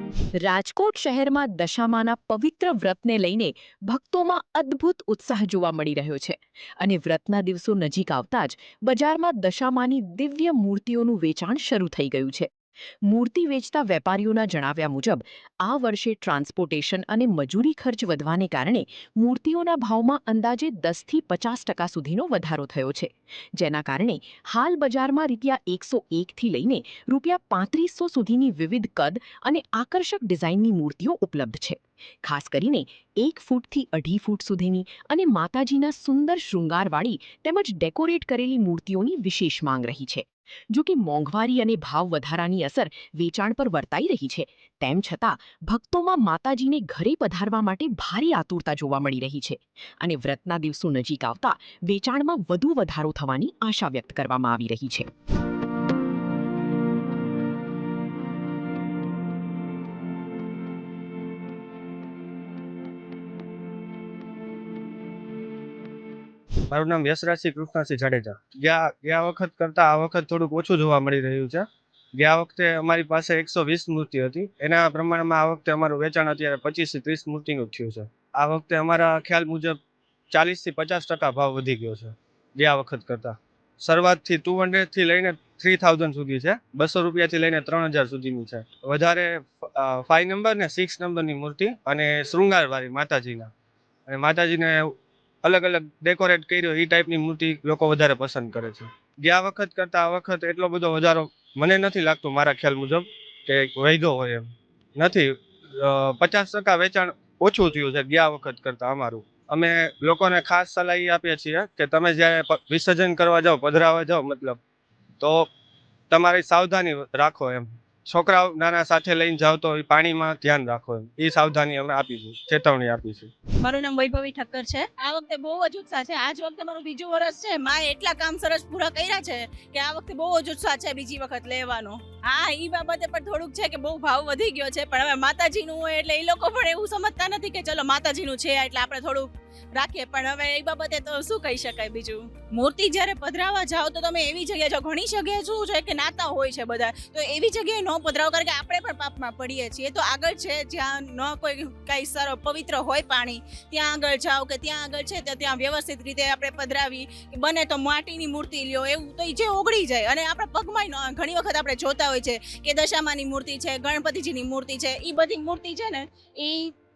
રાજકોટ શહેરમાં દશામાના પવિત્ર વ્રતને લઈને ભક્તોમાં અદ્ભુત ઉત્સાહ જોવા મળી રહ્યો છે અને વ્રતના દિવસો નજીક આવતા જ બજારમાં દશામાની દિવ્ય મૂર્તિઓનું વેચાણ શરૂ થઈ ગયું છે. મૂર્તિ વેચતા વેપારીઓના જણાવ્યા મુજબ આ વર્ષે ટ્રાન્સપોર્ટેશન અને મજૂરી ખર્ચ વધવાને કારણે મૂર્તિઓના ભાવમાં અંદાજે 10% થી 50% સુધીનો વધારો થયો છે, જેના કારણે હાલ બજારમાં રૂપિયા 101 થી લઈને રૂપિયા 3500 સુધીની વિવિધ કદ અને આકર્ષક ડિઝાઇનની મૂર્તિઓ ઉપલબ્ધ છે. ખાસ કરીને 1 ફૂટથી 2.5 ફૂટ સુધીની અને માતાજીના સુંદર શૃંગારવાળી તેમજ ડેકોરેટ કરેલી મૂર્તિઓની વિશેષ માંગ રહી છે. જો કે મોંઘવારી અને ભાવ વધારાની અસર વેચાણ પર વર્તાઈ રહી છે, તેમ છતાં ભક્તોમાં માતાજીને ઘરે પધારવા માટે ભારે આતુરતા જોવા મળી રહી છે અને વ્રતના દિવસો નજીક આવતા વેચાણમાં વધુ વધારો થવાની આશા વ્યક્ત કરવામાં આવી રહી છે. મારું નામ યશરાજસિંહ કૃષ્ણસિંહ જાડેજા. ગયા વખત કરતાં આ વખત થોડુંક ઓછું જોવા મળી રહ્યું છે. ગયા વખતે અમારી પાસે 120 મૂર્તિ હતી, એના પ્રમાણમાં આ વખતે અમારું વેચાણ અત્યારે 25 થી 30 મૂર્તિનું જ થયું છે. આ વખતે અમારા ખ્યાલ મુજબ 40 થી 50% ભાવ વધી ગયો છે ગયા વખત કરતાં. શરૂઆતથી 200 થી લઈને 3000 સુધી છે, 200 રૂપિયાથી લઈને 3000 સુધીની છે. વધારે 5 નંબર ને 6 નંબરની મૂર્તિ અને શૃંગારવાળી માતાજીના, અને માતાજીને અલગ અલગ ડેકોરેટ કર્યો એ ટાઈપની મૂર્તિ લોકો વધારે પસંદ કરે છે. ગયા વખત કરતાં આ વખત એટલો બધો વધારો મને નથી લાગતું, મારા ખ્યાલ મુજબ કે વધ્યો હોય એમ નથી. 50% વેચાણ ઓછું થયું છે ગયા વખત કરતાં અમારું. અમે લોકોને ખાસ સલાહ એ આપીએ છીએ કે તમે જ્યારે વિસર્જન કરવા જાઓ, પધરાવા જાઓ મતલબ, તો તમારી સાવધાની રાખો એમ. છોકરાઓ નાના સાથે લઈને જાઓ તો એ પાણીમાં ધ્યાન રાખો એમ, એ સાવધાની અમે આપીશું, ચેતવણી આપીશું. મારું નામ વૈભવી ઠક્કર છે. આ વખતે બહુ જ ઉત્સાહ છે. આજ વખતે મારું બીજું વર્ષ છે. માએ એટલા કામ સરસ પૂરા કર્યા છે કે આ વખતે બહુ જ ઉત્સાહ છે બીજી વખત લેવાનો. હા, એ બાબતે પણ થોડુંક છે કે બહુ ભાવ વધી ગયો છે, પણ હવે માતાજીનું હોય એટલે એ લોકો પણ એવું સમજતા નથી કે ચલો માતાજીનું છે એટલે આપણે થોડુંક રાખીએ, પણ હવે એ બાબતે તો શું કહી શકાય બીજું. મૂર્તિ જ્યારે પધરાવા જાઓ તો તમે એવી જગ્યાએ જાઓ, ઘણી જગ્યાએ શું છે કે નાતા હોય છે બધા, તો એવી જગ્યાએ ન પધરાવો, કારણ કે આપણે પણ પાપમાં પડીએ છીએ. તો આગળ છે જ્યાં ન કોઈ કાંઈ સારો પવિત્ર હોય પાણી, ત્યાં આગળ જાઓ કે ત્યાં આગળ છે તો ત્યાં વ્યવસ્થિત રીતે આપણે પધરાવી, બને તો માટીની મૂર્તિ લ્યો, એવું તો જે ઓગળી જાય. અને આપણા પગમાં ઘણી વખત આપણે જોતા હોય છે કે દશામાની મૂર્તિ છે, ગણપતિજીની મૂર્તિ છે, એ બધી મૂર્તિ છે ને એ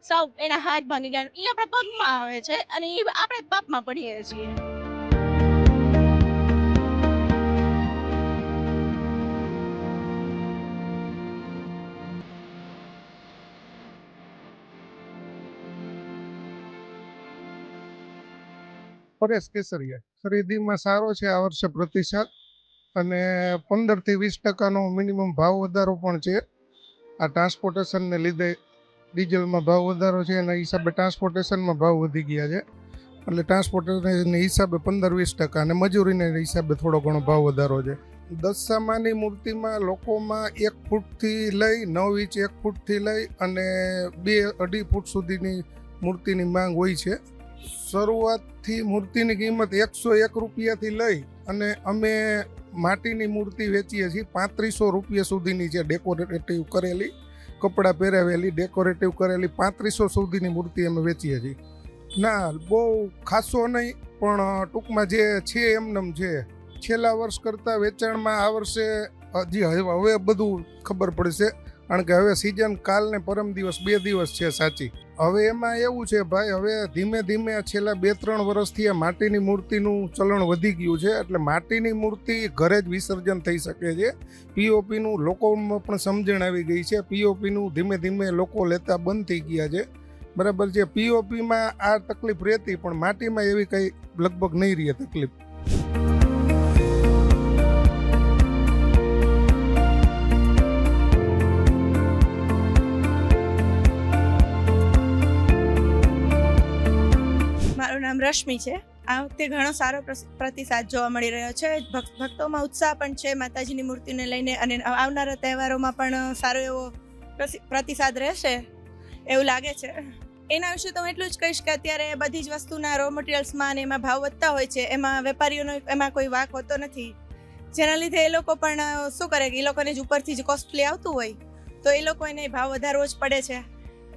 સાવ એના હાથ ભાંગી ગયા, એ આપણા પગમાં આવે છે અને એ આપણે પાપમાં પડીએ છીએ. પરેશ કેસરિયા. ખરીદીમાં સારો છે આ વર્ષે પ્રતિસાદ, અને 15 થી 20% મિનિમમ ભાવ વધારો પણ છે. આ ટ્રાન્સપોર્ટેશનને લીધે ડીઝલમાં ભાવ વધારો છે, એના હિસાબે ટ્રાન્સપોર્ટેશનમાં ભાવ વધી ગયા છે. એટલે ટ્રાન્સપોર્ટેશનના હિસાબે 15-20% અને મજૂરીના હિસાબે થોડો ઘણો ભાવ વધારો છે. દશામાની મૂર્તિમાં લોકોમાં 1 ફૂટથી લઈ 9 ઇંચ 1 ફૂટથી લઈ અને 2-2.5 ફૂટ સુધીની મૂર્તિની માંગ હોય છે. શરૂઆતથી મૂર્તિની કિંમત 101 રૂપિયાથી લઈ અને અમે માટીની મૂર્તિ વેચીએ છીએ 3500 રૂપિયા સુધીની છે. ડેકોરેટિવ કરેલી, કપડાં પહેરાવેલી, ડેકોરેટિવ કરેલી 3500 સુધીની મૂર્તિ અમે વેચીએ છીએ. ના, બહુ ખાસો નહીં, પણ ટૂંકમાં જે છે એમનેમ છે. છેલ્લા વર્ષ કરતાં વેચાણમાં આ વર્ષે હજી હવે બધું ખબર પડશે, કારણ કે હવે સિઝન કાલ ને પરમ દિવસ 2 દિવસ છે સાચી. હવે એમાં એવું છે ભાઈ, હવે ધીમે ધીમે છેલ્લા 2-3 વર્ષથી આ માટીની મૂર્તિનું ચલણ વધી ગયું છે. એટલે માટીની મૂર્તિ ઘરે જ વિસર્જન થઈ શકે છે. પીઓપીનું લોકોમાં પણ સમજણ આવી ગઈ છે. પીઓપીનું ધીમે ધીમે લોકો લેતા બંધ થઈ ગયા છે. બરાબર છે. પીઓપીમાં આ તકલીફ રહેતી, પણ માટીમાં એવી કંઈ લગભગ નહીં રહે તકલીફ. મારું નામ રશ્મિ છે. આ વખતે ઘણો સારો પ્રતિસાદ જોવા મળી રહ્યો છે. ભક્તોમાં ઉત્સાહ પણ છે માતાજીની મૂર્તિને લઈને, અને આવનારા તહેવારોમાં પણ સારો એવો પ્રતિસાદ રહેશે એવું લાગે છે. એના વિશે તો હું એટલું જ કહીશ કે અત્યારે બધી જ વસ્તુના રો મટીરિયલ્સમાં અને એમાં ભાવ વધતા હોય છે, એમાં વેપારીઓનો એમાં કોઈ વાંક હોતો નથી, જેના લીધે એ લોકો પણ શું કરે કે એ લોકોને જ ઉપરથી જ કોસ્ટલી આવતું હોય તો એ લોકો એને ભાવ વધારવો જ પડે છે.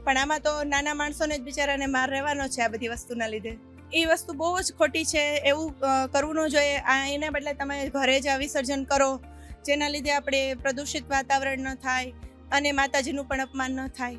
પણ આમાં તો નાના માણસોને જ બિચારાને માર રહેવાનો છે આ બધી વસ્તુના લીધે. એ વસ્તુ બહુ જ ખોટી છે, એવું કરવું ન જોઈએ. એના બદલે તમે ઘરે જ આ વિસર્જન કરો, જેના લીધે આપણે પ્રદૂષિત વાતાવરણ ન થાય અને માતાજીનું પણ અપમાન ન થાય.